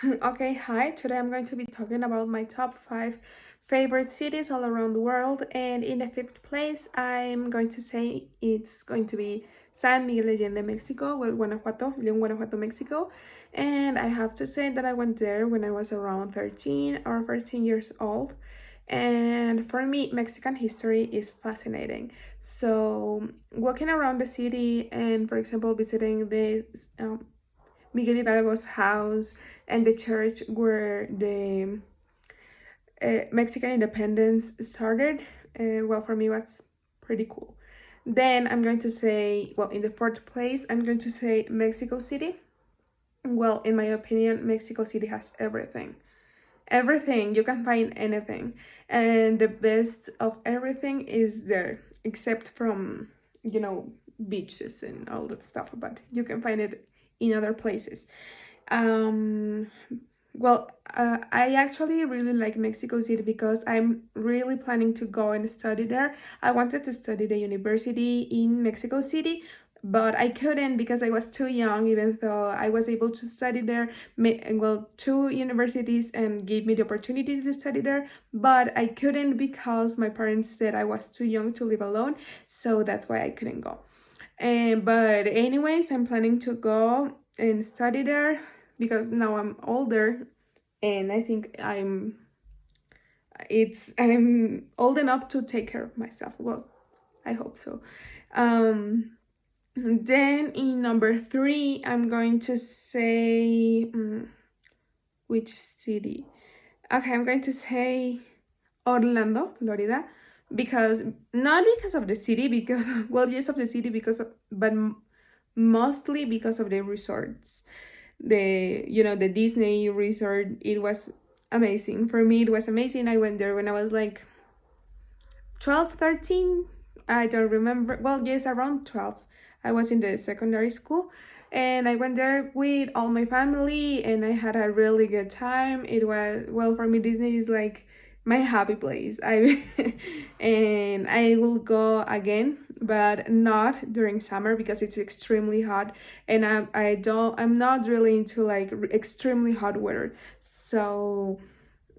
Okay, hi. Today I'm going to be talking about my top 5 favorite cities all around the world. And in the fifth place, I'm going to say it's going to be San Miguel de Allende, Mexico, well, Guanajuato, León, Guanajuato, Mexico. And I have to say that I went there when I was around 13 or 14 years old. And for me, Mexican history is fascinating. So, walking around the city and, for example, visiting the Miguel Hidalgo's house and the church where the Mexican independence started, well, for me, was pretty cool. Then I'm going to say, well, in the fourth place, I'm going to say Mexico City. Well, in my opinion, Mexico City has everything. Everything, you can find anything. And the best of everything is there, except from, beaches and all that stuff, but you can find it in other places. Um, I actually really like Mexico City because I'm really planning to go and study there. I wanted to study the university in Mexico City, but I couldn't because I was too young, even though I was able to study there. Well, two universities and gave me the opportunity to study there, but I couldn't because my parents said I was too young to live alone, so that's why I couldn't go. But anyways, I'm planning to go and study there because now I'm older and I think I'm old enough to take care of myself. Well, I hope so. Then in number 3, I'm going to say which city? Okay, I'm going to say Orlando, Florida, because not because of the city, because well, yes, of the city, but mostly because of the resorts. The Disney resort, it was amazing. For me, it was amazing. I went there when I was like 12, 13. I don't remember. Well, yes, around 12. I was in the secondary school and I went there with all my family and I had a really good time. It was, well, for me, Disney is like my happy place. I and I will go again, but not during summer because it's extremely hot and I'm not really into like extremely hot weather. So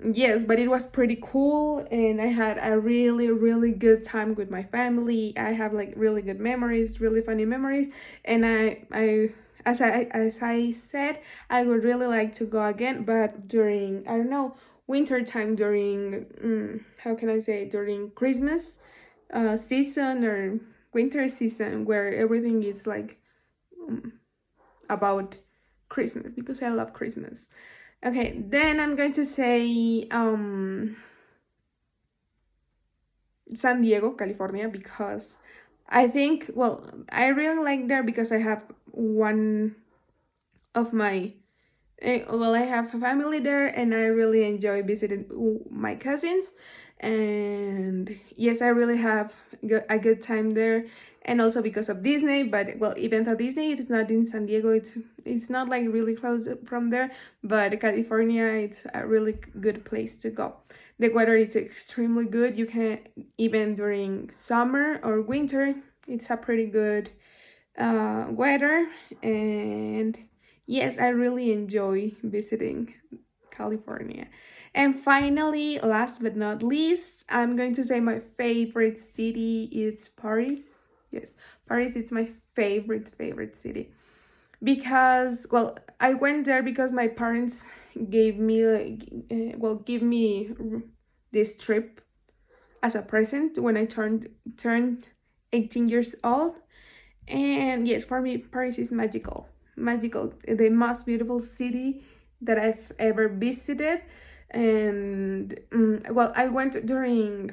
yes, but it was pretty cool and I had a really, really good time with my family. I have like really good memories, really funny memories, and as I said, I would really like to go again, but during, I don't know, winter time, during how can I say, during Christmas season or winter season where everything is like about Christmas because I love Christmas. Okay, then I'm going to say San Diego, California, because I think, well, I really like there because I have one of my, well, I have a family there and I really enjoy visiting my cousins. And yes, I really have a good time there. And also because of Disney, but well, even though Disney is not in San Diego, it's not like really close from there, but California, it's a really good place to go. The weather is extremely good. You can, even during summer or winter, it's a pretty good weather. And yes, I really enjoy visiting California. And finally, last but not least, I'm going to say my favorite city is Paris. Yes, Paris is my favorite city because, well, I went there because my parents gave me give me this trip as a present when I turned 18 years old. And yes, for me, Paris is magical. Magical. The most beautiful city that I've ever visited. And well, I went during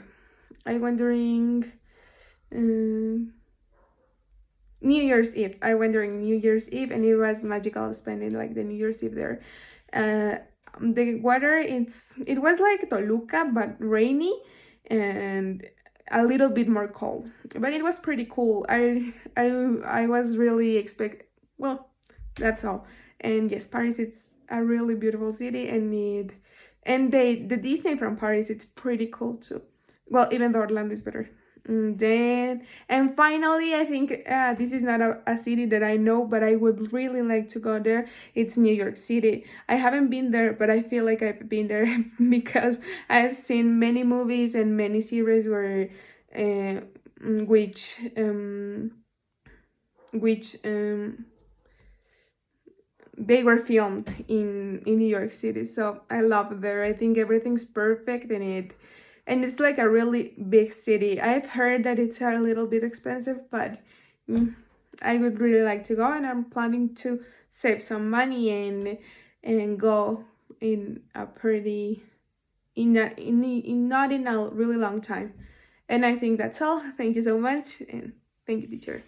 New Year's Eve. I went during New Year's Eve and it was magical spending like the New Year's Eve there. Uh, the weather, it was like Toluca but rainy and a little bit more cold, but it was pretty cool. I was really expect, well, that's all. And yes, Paris, it's a really beautiful city and the Disney from Paris, it's pretty cool too. Well, even though Orlando is better. Then, and finally, I think this is not a city that I know, but I would really like to go there. It's New York City. I haven't been there, but I feel like I've been there because I've seen many movies and many series where, uh, which, which they were filmed in New York City. So I love there. I think everything's perfect in it. And it's like a really big city. I've heard that it's a little bit expensive, but I would really like to go, and I'm planning to save some money and go in a pretty in not in a really long time. And I think that's all. Thank you so much, and thank you, teacher.